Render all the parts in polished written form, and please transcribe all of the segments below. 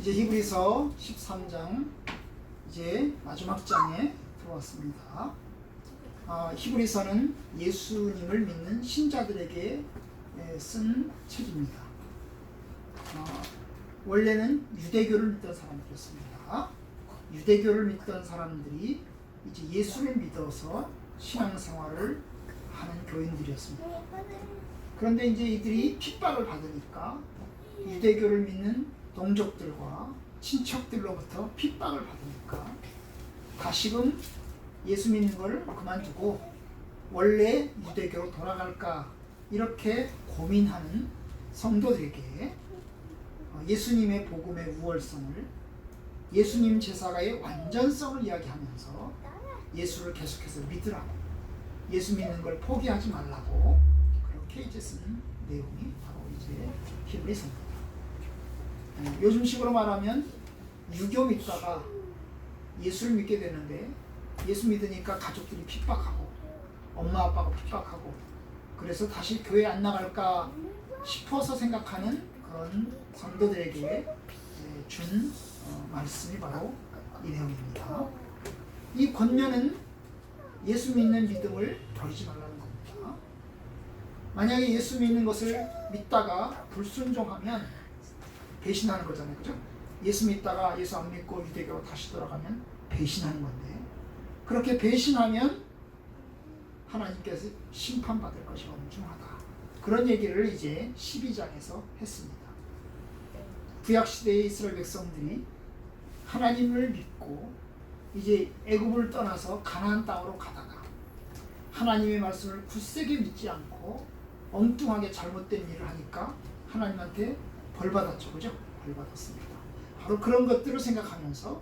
이제 히브리서 13장 이제 마지막 장에 들어왔습니다. 히브리서는 예수님을 믿는 신자들에게 쓴 책입니다. 원래는 유대교를 믿던 사람들이었습니다. 유대교를 믿던 사람들이 이제 예수를 믿어서 신앙생활을 하는 교인들이었습니다. 그런데 이제 이들이 핍박을 받으니까 유대교를 믿는 동족들과 친척들로부터 핍박을 받으니까 다시금 예수 믿는 걸 그만두고 원래 유대교로 돌아갈까 이렇게 고민하는 성도들에게 예수님의 복음의 우월성을, 예수님 제사가의 완전성을 이야기하면서 예수를 계속해서 믿으라고, 예수 믿는 걸 포기하지 말라고 그렇게 이제 쓴 내용이 바로 이제 히브리서입니다. 요즘식으로 말하면 유교 믿다가 예수를 믿게 되는데 예수 믿으니까 가족들이 핍박하고 엄마 아빠가 핍박하고 그래서 다시 교회 안 나갈까 싶어서 생각하는 그런 성도들에게 준 말씀이 바로 이 내용입니다. 이 권면은 예수 믿는 믿음을 버리지 말라는 겁니다. 만약에 예수 믿는 것을 믿다가 불순종하면 배신하는 거잖아요, 그죠? 예수 믿다가 예수 안 믿고 유대교로 다시 돌아가면 배신하는 건데, 그렇게 배신하면 하나님께서 심판받을 것이 엄중하다. 그런 얘기를 이제 12장에서 했습니다. 구약시대의 이스라엘 백성들이 하나님을 믿고 이제 애굽을 떠나서 가나안 땅으로 가다가 하나님의 말씀을 굳세게 믿지 않고 엉뚱하게 잘못된 일을 하니까 하나님한테 벌받았죠, 그죠? 벌받았습니다. 바로 그런 것들을 생각하면서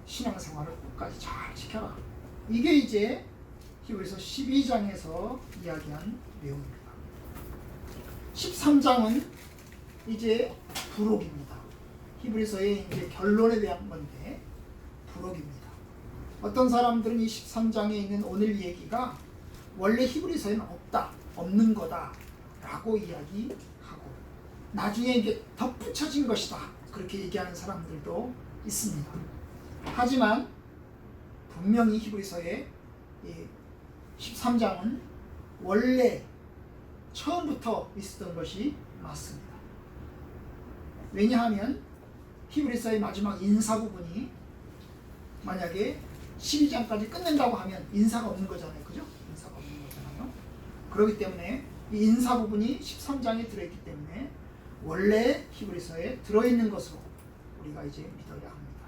신앙생활을 끝까지 잘 지켜라. 이게 이제 히브리서 12장에서 이야기한 내용입니다. 13장은 이제 부록입니다. 히브리서의 이제 결론에 대한 건데 부록입니다. 어떤 사람들은 이 13장에 있는 오늘 얘기가 원래 히브리서에는 없는 거다 라고 이야기하고, 나중에 이게 덧붙여진 것이다 그렇게 얘기하는 사람들도 있습니다. 하지만 분명히 히브리서의 13장은 원래 처음부터 있었던 것이 맞습니다. 왜냐하면 히브리서의 마지막 인사 부분이 만약에 12장까지 끝낸다고 하면 인사가 없는 거잖아요, 그죠? 인사가 없는 거잖아요. 그렇기 때문에 이 인사 부분이 13장에 들어있기 때문에 원래 히브리서에 들어있는 것으로 우리가 이제 믿어야 합니다.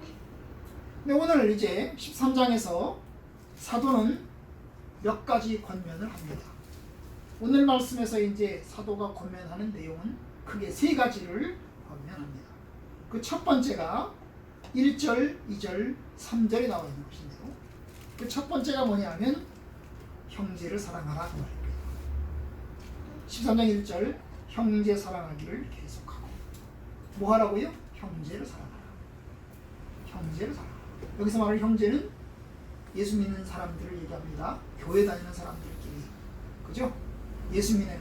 근데 오늘 이제 13장에서 사도는 몇 가지 권면을 합니다. 오늘 말씀에서 이제 사도가 권면하는 내용은 크게 세 가지를 권면합니다. 그 첫 번째가 1절, 2절, 3절에 나와 있는 것인데요. 그 첫 번째가 뭐냐면 형제를 사랑하라 그 말입니다. 13장 1절 형제 사랑하기를 계속하고, 뭐 하라고요? 형제를 사랑하라. 형제를 사랑하라. 여기서 말하는 형제는 예수 믿는 사람들을 얘기합니다. 교회 다니는 사람들끼리, 그죠?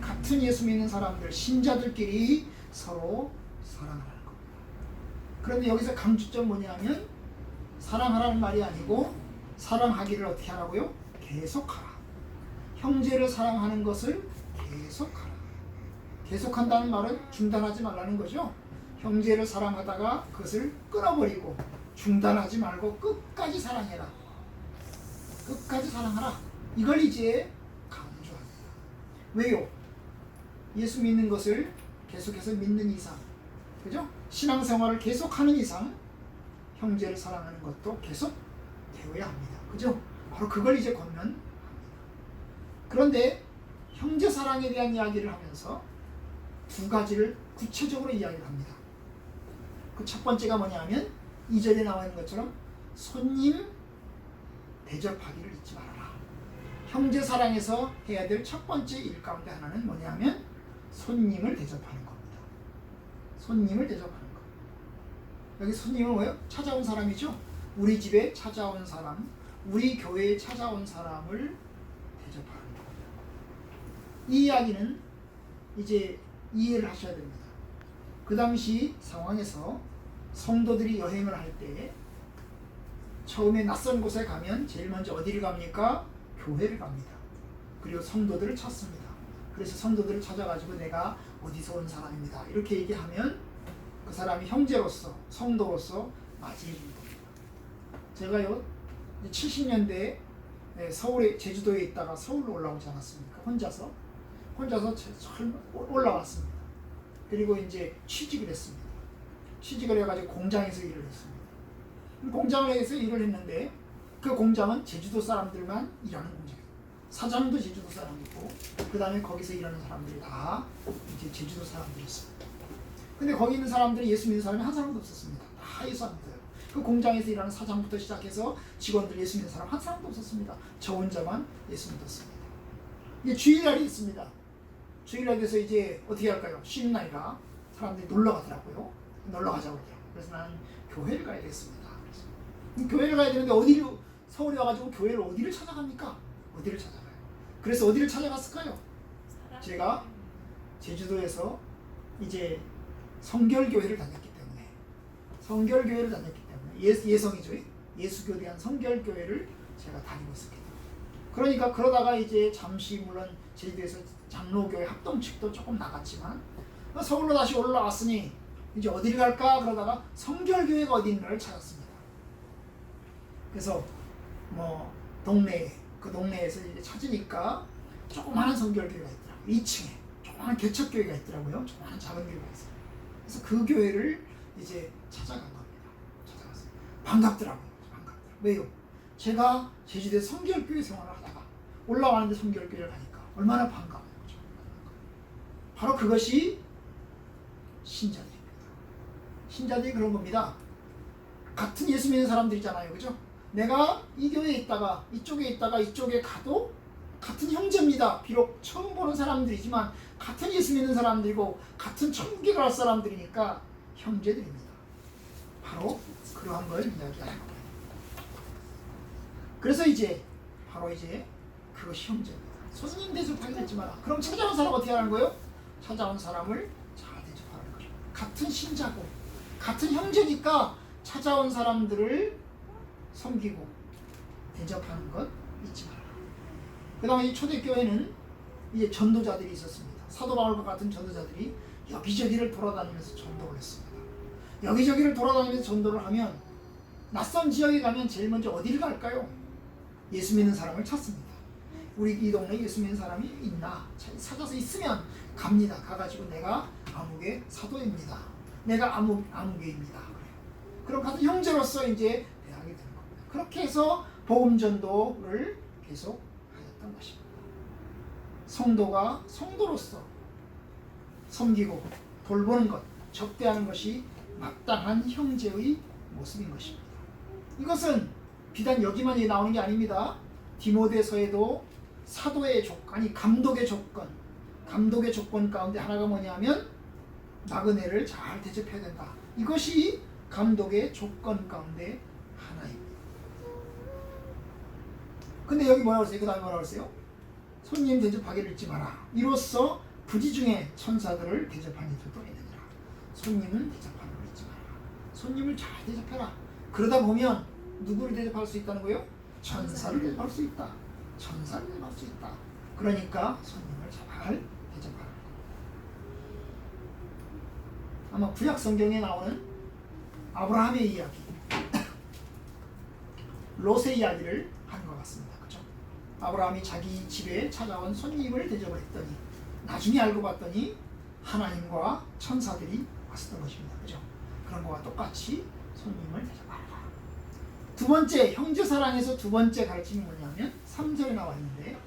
같은 예수 믿는 사람들, 신자들끼리 서로 사랑하라는 겁니다. 그런데 여기서 강조점 뭐냐면 사랑하라는 말이 아니고 사랑하기를 어떻게 하라고요? 계속하라. 형제를 사랑하는 것을 계속하라. 계속한다는 말은 중단하지 말라는 거죠. 형제를 사랑하다가 그것을 끊어버리고 중단하지 말고 끝까지 사랑해라. 끝까지 사랑하라. 이걸 이제 강조합니다. 왜요? 예수 믿는 것을 계속해서 믿는 이상, 그죠? 신앙생활을 계속하는 이상 형제를 사랑하는 것도 계속 되어야 합니다. 그죠? 바로 그걸 이제 권면합니다. 그런데 형제 사랑에 대한 이야기를 하면서 두 가지를 구체적으로 이야기를 합니다. 그 첫 번째가 뭐냐면 2절에 나와 있는 것처럼 손님 대접하기를 잊지 말아라. 형제 사랑에서 해야 될 첫 번째 일 가운데 하나는 뭐냐면 손님을 대접하는 겁니다. 손님을 대접하는 것. 여기 손님은 뭐예요? 찾아온 사람이죠. 우리 집에 찾아온 사람, 우리 교회에 찾아온 사람을 대접하는 겁니다. 이 이야기는 이제 이해를 하셔야 됩니다. 그 당시 상황에서 성도들이 여행을 할 때 처음에 낯선 곳에 가면 제일 먼저 어디를 갑니까? 교회를 갑니다. 그리고 성도들을 찾습니다. 그래서 성도들을 찾아가지고 내가 어디서 온 사람입니다. 이렇게 얘기하면 그 사람이 형제로서 성도로서 맞이해 줍니다. 제가요 70년대에 서울에 제주도에 있다가 서울로 올라오지 않았습니까? 혼자서 올라왔습니다. 그리고 이제 취직을 했습니다. 취직을 해가지고 공장에서 일을 했습니다. 공장에서 일을 했는데 그 공장은 제주도 사람들만 일하는 공장이에요. 사장도 제주도 사람이고 그 다음에 거기서 일하는 사람들이 다 이제 제주도 사람들이었습니다. 근데 거기 있는 사람들이 예수 믿는 사람이 한 사람도 없었습니다. 다 예수 안 믿어요. 그 공장에서 일하는 사장부터 시작해서 직원들 예수 믿는 사람 한 사람도 없었습니다. 저 혼자만 예수 믿었습니다. 이제 주일날이 있습니다. 주일날에서 이제 어떻게 할까요? 쉬는 날이라 사람들이 놀러 가더라고요. 놀러 가자고 그래요. 그래서 나는 교회를 가야 되겠습니다. 그래서 교회를 가야 되는데 어디로 서울에 와가지고 교회를 어디를 찾아갑니까? 어디를 찾아가요? 그래서 어디를 찾아갔을까요? 제가 제주도에서 이제 성결교회를 다녔기 때문에 예성이죠. 예수교대한 성결교회를 제가 다니고 있었기 때문에 그러니까 그러다가 이제 잠시 물론 제주도에서 장로교회 합동측도 조금 나갔지만 서울로 다시 올라왔으니 이제 어디를 갈까 그러다가 성결교회가 어디 있는가를 찾았습니다. 그래서 뭐 그 동네에서 이제 찾으니까 조그마한 성결교회가 있더라고요. 2층에 조그마한 개척교회가 있더라고요. 조그마한 작은 교회가 있어요. 그래서 그 교회를 이제 찾아간 겁니다. 찾아갔어요. 반갑더라고요. 왜요? 제가 제주도에 성결교회 생활을 하다가 올라왔는데 성결교회를 가니까 얼마나 반가워요. 바로 그것이 신자들입니다. 신자들이 그런 겁니다. 같은 예수 믿는 사람들이잖아요. 그죠? 내가 이 교회에 있다가 이쪽에 있다가 이쪽에 가도 같은 형제입니다. 비록 처음 보는 사람들이지만 같은 예수 믿는 사람들이고 같은 천국에 갈 사람들이니까 형제들입니다. 바로 그러한 걸 이야기하는 거예요. 그래서 바로 그것이 형제입니다. 손님 대접하게 되지 마라. 그럼 찾아온 사람 어떻게 하는 거예요? 찾아온 사람을 잘 대접하는 거죠. 같은 신자고 같은 형제니까 찾아온 사람들을 섬기고 대접하는 것 잊지 마라. 그 다음에 이 초대교회는 이제 전도자들이 있었습니다. 사도 바울과 같은 전도자들이 여기저기를 돌아다니면서 전도를 했습니다. 여기저기를 돌아다니면서 전도를 하면 낯선 지역에 가면 제일 먼저 어디를 갈까요? 예수 믿는 사람을 찾습니다. 우리 이 동네에 예수 믿는 사람이 있나 찾아서 있으면 갑니다. 가가지고 내가 아무개 사도입니다. 내가 아무개입니다. 그럼 같은 형제로서 이제 대하게 되는 겁니다. 그렇게 해서 복음 전도를 계속 하였던 것입니다. 성도가 성도로서 섬기고 돌보는 것, 접대하는 것이 마땅한 형제의 모습인 것입니다. 이것은 비단 여기만 나오는 게 아닙니다. 디모데서에도 사도의 조건, 감독의 조건 가운데 하나가 뭐냐면 나그네를 잘 대접해야 된다. 이것이 감독의 조건 가운데 하나입니다. 근데 여기 뭐라고 했어요? 그 다음에 뭐라고 했어요? 손님 대접하기를 잊지 마라. 이로써 부지 중에 천사들을 대접하는 이들도 있느니라. 손님은 대접하는 걸 잊지 마라. 손님을 잘 대접해라. 그러다 보면 누구를 대접할 수 있다는 거예요? 천사를 대접할 수 있다. 천사를 대접할 수 있다. 그러니까 손님을 잘 대접하라. 아마 구약 성경에 나오는 아브라함의 이야기, 롯의 이야기를 하는 것 같습니다. 그렇죠? 아브라함이 자기 집에 찾아온 손님을 대접을 했더니 나중에 알고 봤더니 하나님과 천사들이 왔었던 것입니다. 그렇죠? 그런 거와 똑같이 손님을 대접하라. 두 번째, 형제사랑에서 두 번째 가르침이 뭐냐면 3절에 나와 있는데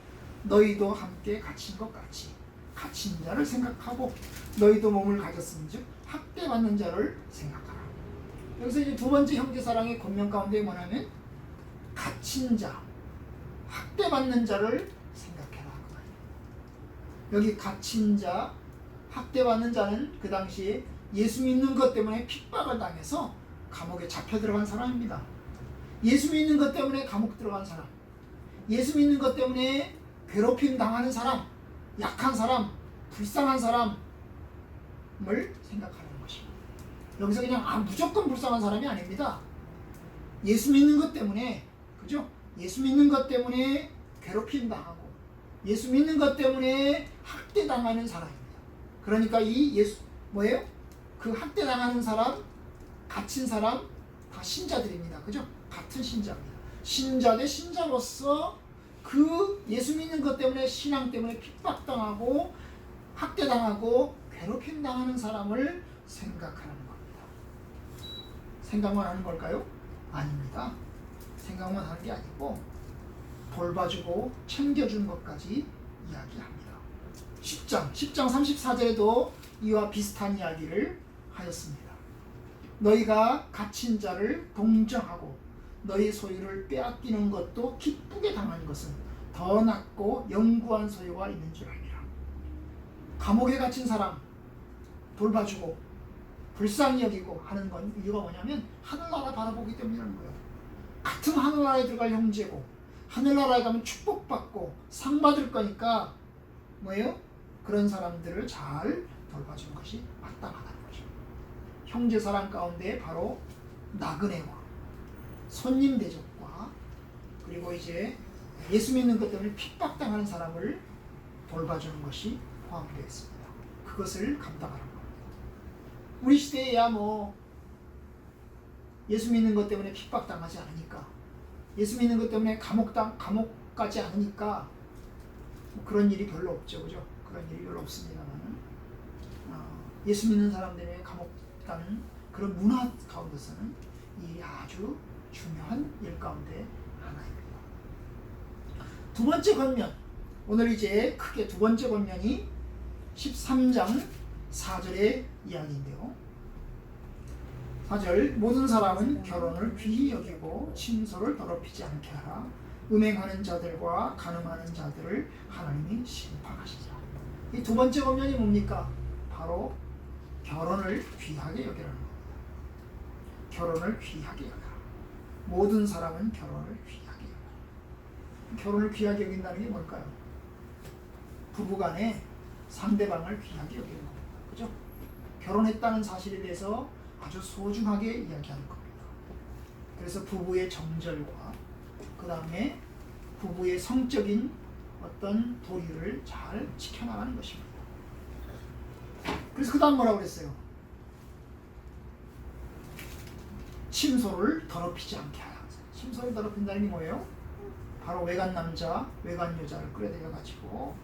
너희도 함께 갇힌 것 같이 갇힌 자를 생각하고 너희도 몸을 가졌음즉 학대받는 자를 생각하라. 여기서 이제 두 번째 형제사랑의 권면 가운데 뭐냐면 갇힌 자, 학대받는 자를 생각해라. 여기 갇힌 자, 학대받는 자는 그 당시에 예수 믿는 것 때문에 핍박을 당해서 감옥에 잡혀 들어간 사람입니다. 예수 믿는 것 때문에 감옥 들어간 사람, 예수 믿는 것 때문에 괴롭힘 당하는 사람, 약한 사람, 불쌍한 사람을 생각하는 것입니다. 여기서 그냥 무조건 불쌍한 사람이 아닙니다. 예수 믿는 것 때문에, 그죠? 예수 믿는 것 때문에 괴롭힘 당하고 예수 믿는 것 때문에 학대 당하는 사람입니다. 그러니까 이 예수 뭐예요? 그 학대 당하는 사람, 갇힌 사람 다 신자들입니다. 그죠? 같은 신자입니다. 신자 대 신자로서 그 예수 믿는 것 때문에 신앙 때문에 핍박당하고 학대당하고 괴롭힘 당하는 사람을 생각하는 겁니다. 생각만 하는 걸까요? 아닙니다. 생각만 하는 게 아니고 돌봐주고 챙겨주는 것까지 이야기합니다. 10장 34절에도 이와 비슷한 이야기를 하였습니다. 너희가 갇힌 자를 동정하고 너희 소유를 빼앗기는 것도 기쁘게 당하는 것은 더 낫고 영구한 소유가 있는 줄 아니라. 감옥에 갇힌 사람 돌봐주고 불쌍히 여기고 하는 건 이유가 뭐냐면 하늘나라 바라보기 때문이라는 거예요. 같은 하늘나라에 들어갈 형제고 하늘나라에 가면 축복받고 상 받을 거니까 뭐예요? 그런 사람들을 잘 돌봐주는 것이 마땅하다는 거죠. 형제 사랑 가운데 바로 나그네와 손님 대접과 그리고 이제 예수 믿는 것 때문에 핍박당하는 사람을 돌봐주는 것이 포함되어 있습니다. 그것을 감당하는 겁니다. 우리 시대에야 뭐 예수 믿는 것 때문에 핍박당하지 않으니까 예수 믿는 것 때문에 감옥 가지 않으니까 뭐 그런 일이 별로 없죠. 그죠? 그런 일이 별로 없습니다만 예수 믿는 사람들의 감옥 가는 그런 문화 가운데서는 이 아주 중요한 일 가운데 하나입니다. 두 번째 권면, 오늘 이제 크게 두 번째 권면이 13장 4절의 이야기인데요. 4절 모든 사람은 결혼을 귀히 여기고 침소를 더럽히지 않게 하라. 음행하는 자들과 간음하는 자들을 하나님이 심판하시리라. 이 두 번째 권면이 뭡니까? 바로 결혼을 귀하게 여기라는 겁니다. 결혼을 귀하게 여기라. 모든 사람은 결혼을 귀하게 여기라. 결혼을 귀하게 여긴다는 게 뭘까요? 부부간에 상대방을 귀하게 여기는 겁니다. 그죠? 결혼했다는 사실에 대해서 아주 소중하게 이야기하는 겁니다. 그래서 부부의 정절과 그 다음에 부부의 성적인 어떤 도리를 잘 지켜나가는 것입니다. 그래서 그 다음 뭐라고 그랬어요? 침소를 더럽히지 않게 하라. 침소를 더럽힌다는 게 뭐예요? 바로 외간 남자, 외간 여자를 끌어들여가지고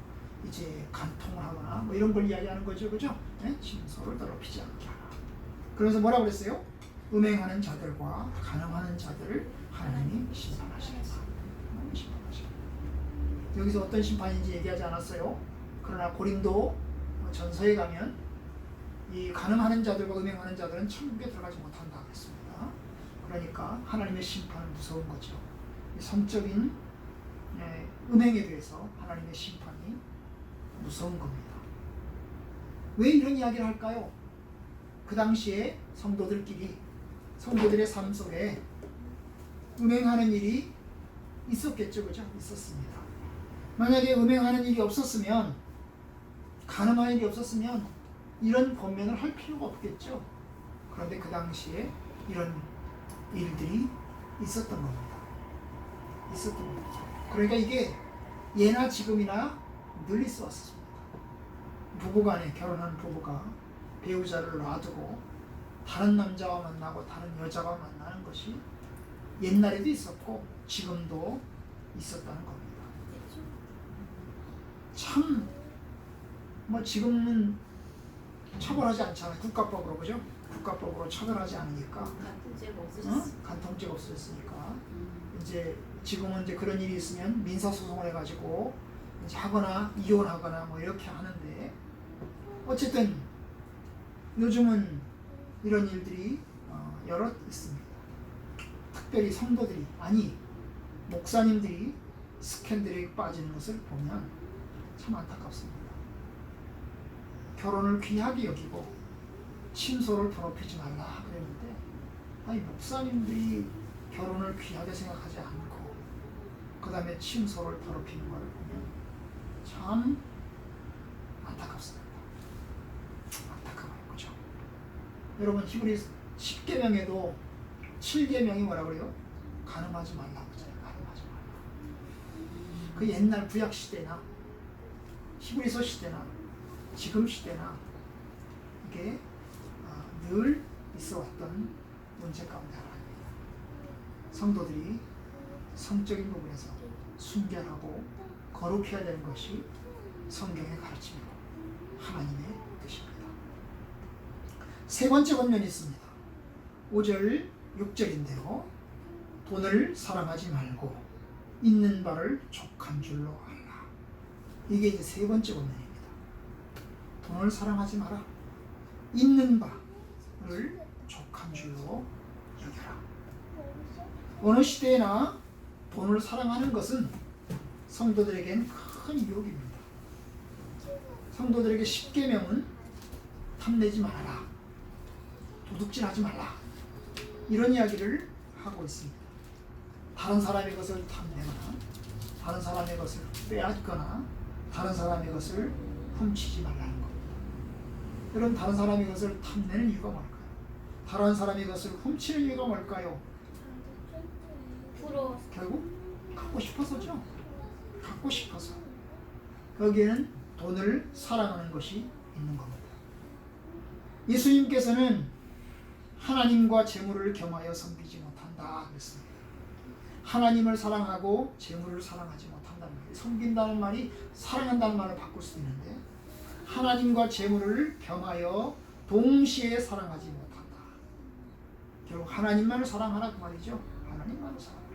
이제 간통을 하거나 뭐 이런 걸 이야기하는 거죠. 그죠? 네? 침소를 더럽히지 않게 하라. 그래서 뭐라고 그랬어요? 음행하는 자들과 간음하는 자들을 하나님이 심판하시겠다. 여기서 어떤 심판인지 얘기하지 않았어요. 그러나 고린도 전서에 가면 이 간음하는 자들과 음행하는 자들은 천국에 들어가지 못한다 그랬습니다. 그러니까 하나님의 심판은 무서운 거죠. 성적인 음행에 대해서 하나님의 심판이 무서운 겁니다. 왜 이런 이야기를 할까요? 그 당시에 성도들의 삶 속에 음행하는 일이 있었겠죠. 그죠? 있었습니다. 만약에 음행하는 일이 없었으면, 간음하는 일이 없었으면 이런 권면을 할 필요가 없겠죠. 그런데 그 당시에 이런 일들이 있었던 겁니다. 그러니까 이게 예나 지금이나 늘 있어 왔습니다. 부부간에, 결혼한 부부가 배우자를 놔두고 다른 남자와 만나고 다른 여자와 만나는 것이 옛날에도 있었고 지금도 있었다는 겁니다. 참 뭐 지금은 처벌하지 않잖아요. 국가법으로. 그죠? 국가법으로 처벌하지 않으니까. 간통죄가 없어졌으니까. 이제 지금은 이제 그런 일이 있으면 민사소송을 해가지고 이제 하거나 이혼하거나 뭐 이렇게 하는데, 어쨌든 요즘은 이런 일들이 여러 있습니다. 특별히 성도들이, 아니 목사님들이 스캔들에 빠지는 것을 보면 참 안타깝습니다. 결혼을 귀하게 여기고 침소를 더럽히지 말라 그랬는데, 아니 목사님들이 결혼을 귀하게 생각하지 않고 그 다음에 침소를 더럽히는 것을 보면 참 안타깝습니다. 안타까워요. 그죠? 여러분 히브리 10계명에도 7계명이 뭐라 그래요? 간음하지 말라고 하잖아요. 간음하지 말라. 그 옛날 구약 시대나 히브리서 시대나 지금 시대나 이게 늘 있어왔던 문제 가운데 하나입니다. 성도들이 성적인 부분에서 순결하고 거룩해야 되는 것이 성경의 가르침이고 하나님의 뜻입니다. 세 번째 권면이 있습니다. 5절 6절인데요. 돈을 사랑하지 말고 있는 바를 족한 줄로 알라. 이게 이제 세 번째 권면입니다. 돈을 사랑하지 마라. 있는 바를 족한 줄로 여겨라. 어느 시대나 돈을 사랑하는 것은 성도들에겐 큰 유혹입니다. 성도들에게 10계명은 탐내지 말아라, 도둑질하지 말라, 이런 이야기를 하고 있습니다. 다른 사람의 것을 탐내거나 다른 사람의 것을 빼앗거나 다른 사람의 것을 훔치지 말라는 겁니다. 여러분, 다른 사람의 것을 탐내는 이유가 뭘까요? 다른 사람의 것을 훔치는 이유가 뭘까요? 부러워. 결국 갖고 싶어서죠. 갖고 싶어서. 거기에는 돈을 사랑하는 것이 있는 겁니다. 예수님께서는 하나님과 재물을 겸하여 섬기지 못한다 그랬습니다. 하나님을 사랑하고 재물을 사랑하지 못한다는 거예요. 섬긴다는 말이 사랑한다는 말을 바꿀 수 있는데, 하나님과 재물을 겸하여 동시에 사랑하지 못한다. 결국 하나님만을 사랑하라 그 말이죠. 하나님만을 사랑하라.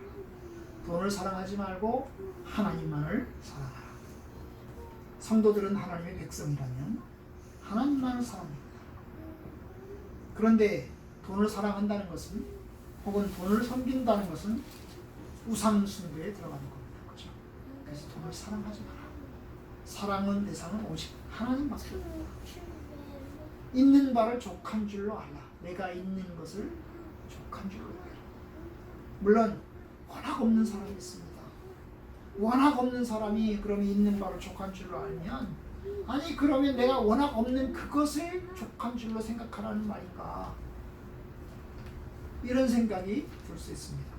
돈을 사랑하지 말고 하나님만을 사랑하라. 성도들은 하나님의 백성이라면 하나님만을 사랑합니다. 그런데 돈을 사랑한다는 것은, 혹은 돈을 섬긴다는 것은 우상 숭배에 들어가는 겁니다. 그렇죠? 그래서 돈을 사랑하지 마라. 사랑은 대상은 오직 하나님밖에 없다. 있는 바를 족한 줄로 알라. 내가 있는 것을 족한 줄로 알라. 물론 워낙 없는 사람이 있습니다. 워낙 없는 사람이 그러면 있는 바를 족한 줄로 알면, 아니 그러면 내가 워낙 없는 그것을 족한 줄로 생각하라는 말인가, 이런 생각이 들 수 있습니다.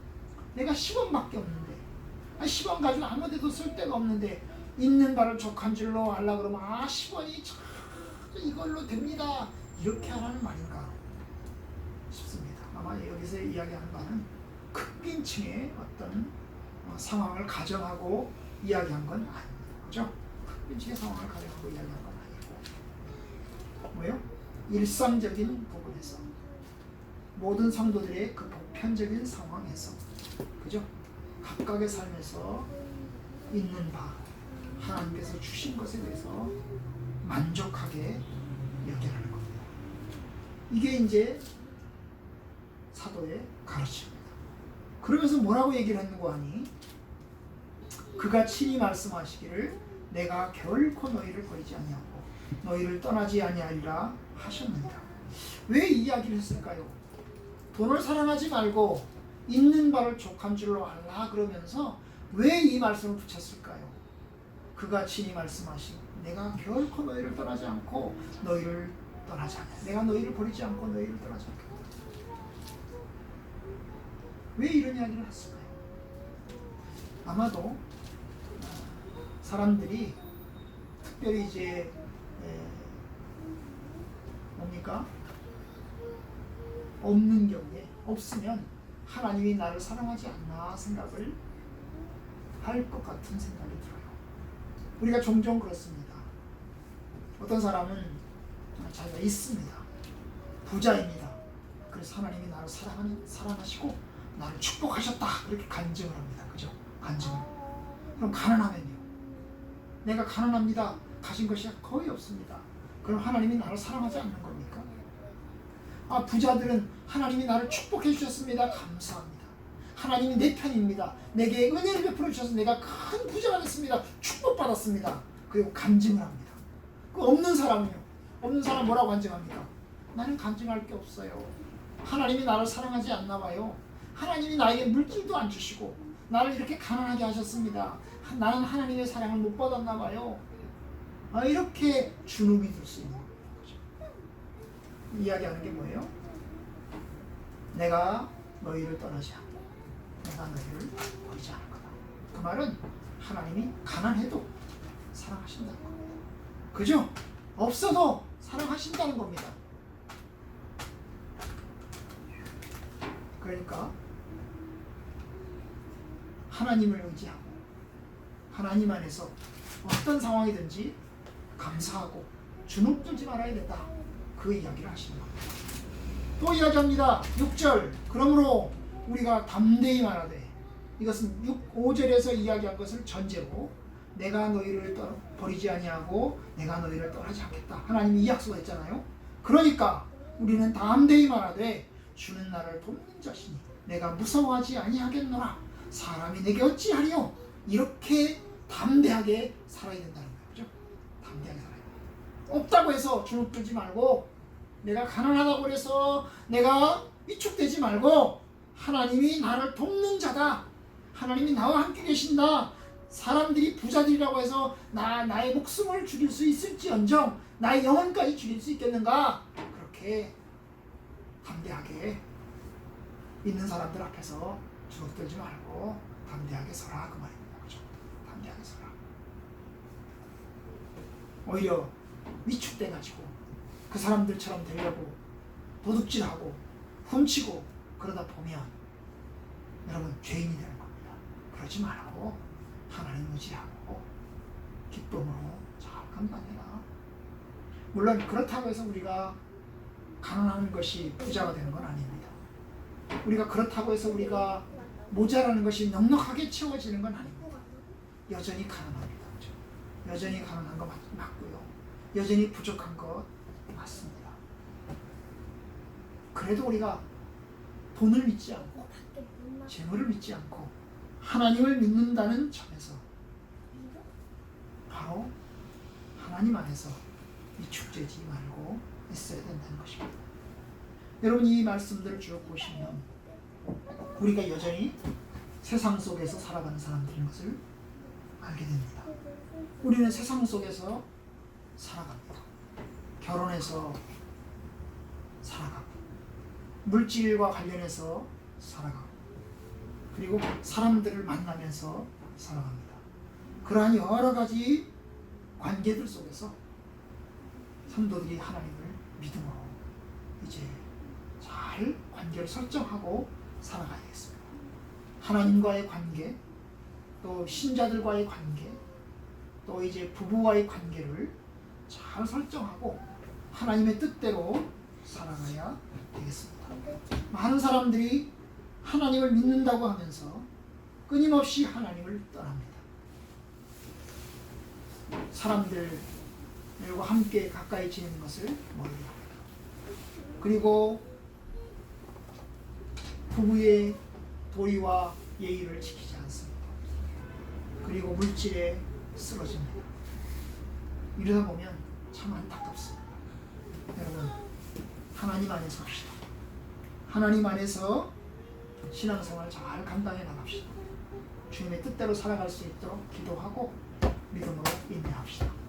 내가 10원밖에 없는데, 10원 가지고 아무 데도 쓸 데가 없는데 있는 바를 족한 줄로 알라 그러면 10원이 참 이걸로 됩니다, 이렇게 하라는 말인가 싶습니다. 아마 여기서 이야기하는 바는 극빈층의 어떤 상황을 가정하고 이야기한 건 아닙니다. 그렇죠? 극빈층의 상황을 가정하고 이야기한 건 아니고, 뭐요? 일상적인 부분에서, 모든 성도들의 그 보편적인 상황에서, 그죠? 각각의 삶에서 있는 바, 하나님께서 주신 것에 대해서 만족하게 여겨라는 겁니다. 이게 이제 사도의 가르침입니다. 그러면서 뭐라고 얘기를 했는고 하니, 그가 친히 말씀하시기를 내가 결코 너희를 버리지 아니하고 너희를 떠나지 아니하리라 하셨느니라. 왜 이 이야기를 했을까요? 돈을 사랑하지 말고 있는 바를 족한 줄로 알라 그러면서 왜 이 말씀을 붙였을까요? 그가 친히 말씀하신 내가 결코 너희를 떠나지 않고 너희를 떠나지 않아. 내가 너희를 버리지 않고 너희를 떠나지 않겠다. 왜 이런 이야기를 했을까요? 아마도 사람들이 특별히 이제 뭡니까? 없는 경우에, 없으면 하나님이 나를 사랑하지 않나 생각을 할 것 같은 생각이 들어요. 우리가 종종 그렇습니다. 어떤 사람은 자기가 있습니다. 부자입니다. 그래서 하나님이 나를 사랑하시고 나를 축복하셨다, 그렇게 간증을 합니다. 그죠? 간증을. 그럼 가난하면요? 내가 가난합니다. 가진 것이 거의 없습니다. 그럼 하나님이 나를 사랑하지 않는 겁니까? 부자들은 하나님이 나를 축복해 주셨습니다. 감사합니다. 하나님이 내 편입니다. 내게 은혜를 베풀어 주셔서 내가 큰 부자가 됐습니다. 축복받았습니다. 그리고 간증을 합니다. 그 없는 사람은요? 없는 사람 뭐라고 간증합니까? 나는 간증할 게 없어요. 하나님이 나를 사랑하지 않나 봐요. 하나님이 나에게 물질도 안 주시고 나를 이렇게 가난하게 하셨습니다. 나는 하나님의 사랑을 못 받았나 봐요. 이렇게 주눅이 들 수 있는 거죠. 이야기하는 게 뭐예요? 내가 너희를 떠나지 않고 내가 너희를 버리지 않을 거다. 그 말은 하나님이 가난해도 사랑하신다는 겁니다. 그죠? 없어도 사랑하신다는 겁니다. 그러니까 하나님을 의지하고 하나님 안에서 어떤 상황이든지 감사하고 주눅 들지 말아야 된다. 그 이야기를 하시는 겁니다. 또 이야기합니다. 6절 그러므로 우리가 담대히 말하되 이것은 5절에서 이야기한 것을 전제로 내가 너희를 버리지 아니하고 내가 너희를 떠나지 않겠다. 하나님이 이 약속했잖아요. 그러니까 우리는 담대히 말하되 주는 나를 돕는 자시니 내가 무서워하지 아니하겠노라. 사람이 내게 어찌하리요. 이렇게 담대하게 살아야 된다는 거예요. 그죠? 담대하게 살아야 돼요. 없다고 해서 주눅 들지 말고 내가 가난하다고 해서 내가 위축되지 말고 하나님이 나를 돕는 자다. 하나님이 나와 함께 계신다. 사람들이 부자들이라고 해서 나의 목숨을 죽일 수 있을지언정 나의 영혼까지 죽일 수 있겠는가? 그렇게 담대하게 있는 사람들 앞에서 주눅들지 말고 담대하게 서라 그 말입니다. 그렇죠? 담대하게 서라. 오히려 위축돼가지고 그 사람들처럼 되려고 도둑질하고 훔치고 그러다 보면 여러분 죄인이 되는 겁니다. 그러지 말고 하나님 의지하고 기쁨으로 잘 감당해라. 물론 그렇다고 해서 우리가 가난한 것이 부자가 되는 건 아닙니다. 우리가 그렇다고 해서 우리가 모자라는 것이 넉넉하게 채워지는 건 아닙니다. 여전히 가난합니다. 그렇죠? 여전히 가난한 거 맞고요. 여전히 부족한 것 맞습니다. 그래도 우리가 돈을 믿지 않고 재물을 믿지 않고 하나님을 믿는다는 점에서 바로 하나님 안에서 위축되지 말고 있어야 된다는 것입니다. 여러분 이 말씀들을 쭉 보시면 우리가 여전히 세상 속에서 살아가는 사람들인 것을 알게 됩니다. 우리는 세상 속에서 살아갑니다. 결혼해서 살아가고 물질과 관련해서 살아가고 그리고 사람들을 만나면서 살아갑니다. 그러한 여러 가지 관계들 속에서 성도들이 하나님을 믿음으로 이제 잘 관계를 설정하고 살아가야겠습니다. 하나님과의 관계, 또 신자들과의 관계, 또 이제 부부와의 관계를 잘 설정하고 하나님의 뜻대로 살아가야 되겠습니다. 많은 사람들이 하나님을 믿는다고 하면서 끊임없이 하나님을 떠납니다. 사람들과 함께 가까이 지내는 것을 멀리 합니다. 그리고 부부의 도리와 예의를 지키지 않습니다. 그리고 물질에 쓰러집니다. 이러다 보면 참 안타깝습니다. 여러분 하나님 안에 섭시다. 하나님 안에서 신앙생활 잘 감당해 나갑시다. 주님의 뜻대로 살아갈 수 있도록 기도하고 믿음으로 인내합시다.